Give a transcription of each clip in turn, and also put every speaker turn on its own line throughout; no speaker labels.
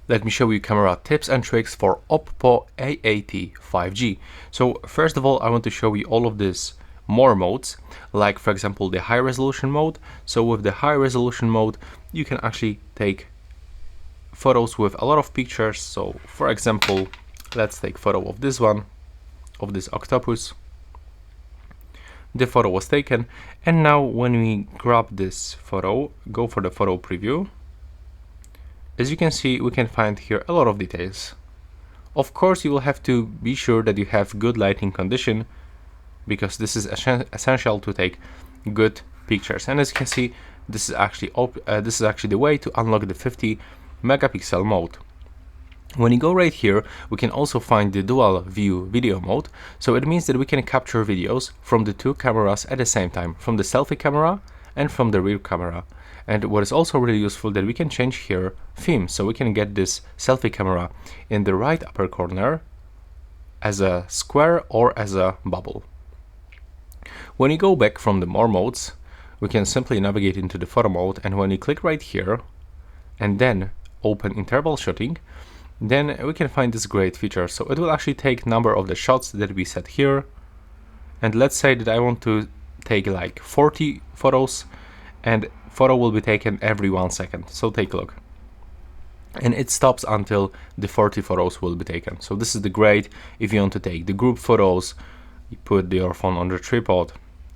Let me show you camera tips and tricks for Oppo A80 5G. So first of all, I want to show you all of these more modes, like for example the high resolution mode. So with the high resolution mode, you can actually take photos with a lot of pictures. So for example, let's take photo of this one, of this octopus. The photo was taken, and now when we grab this photo, go for the photo preview. As you can see, we can find here a lot of details. Of course, you will have to be sure that you have good lighting condition, because this is essential to take good pictures. And as you can see, this is actually the way to unlock the 50 megapixel mode. When you go right here, we can also find the dual view video mode. So it means that we can capture videos from the two cameras at the same time, from the selfie camera and from the rear camera. And what is also really useful, that we can change here theme, so we can get this selfie camera in the right upper corner as a square or as a bubble. When you go back from the more modes, we can simply navigate into the photo mode, and when you click right here and then open interval shooting, then we can find this great feature. So it will actually take number of the shots that we set here, and let's say that I want to take like 40 photos, and photo will be taken every 1 second. So take a look, and it stops until the 40 photos will be taken. So this is the great if you want to take the group photos, you put your phone on the tripod.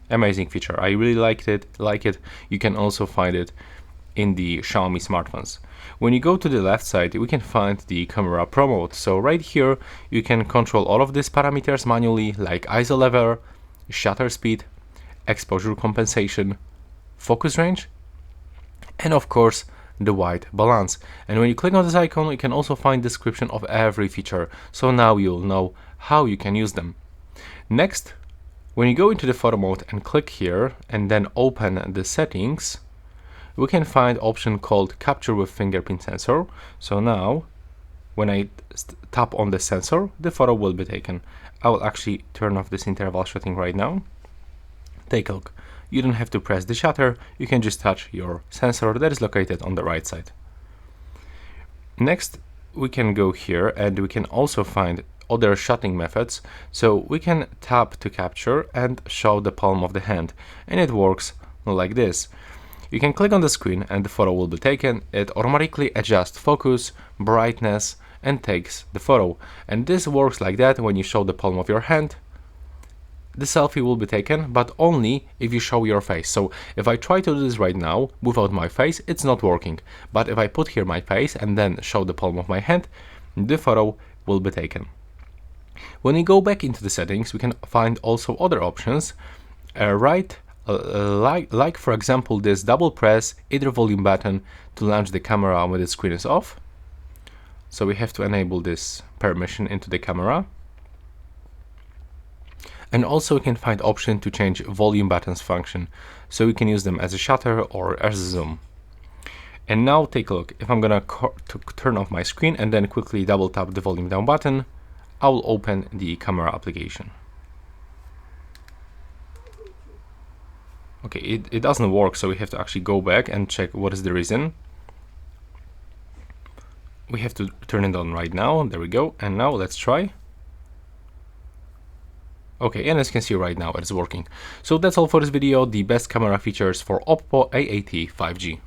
Amazing feature, I really like it. You can also find it in the Xiaomi smartphones. When you go to the left side, we can find the camera pro mode. So right here you can control all of these parameters manually, like ISO level, shutter speed, exposure compensation, focus range, and of course the white balance. And when you click on this icon, you can also find description of every feature, so now you'll know how you can use them. Next, when you go into the photo mode and click here and then open the settings, we can find option called capture with fingerprint sensor. So now when I tap on the sensor, the photo will be taken. I will actually turn off this interval shooting right now. Take a look. You don't have to press the shutter, you can just touch your sensor that is located on the right side. Next, we can go here and we can also find other shooting methods. So we can tap to capture and show the palm of the hand, and it works like this. You can click on the screen and the photo will be taken. It automatically adjusts focus, brightness, and takes the photo. And this works like that. When you show the palm of your hand, the selfie will be taken, but only if you show your face. So if I try to do this right now without my face, it's not working. But if I put here my face and then show the palm of my hand, the photo will be taken. When we go back into the settings, we can find also other options. Like for example this double press either volume button to launch the camera when the screen is off. So we have to enable this permission into the camera. And also we can find option to change volume buttons function, so we can use them as a shutter or as a zoom. And now take a look. If I'm gonna turn off my screen and then quickly double tap the volume down button, I will open the camera application. Okay, it doesn't work, so we have to actually go back and check what is the reason. We have to turn it on right now. There we go. And now let's try. Okay, and as you can see right now, it's working. So that's all for this video, the best camera features for Oppo A80 5G.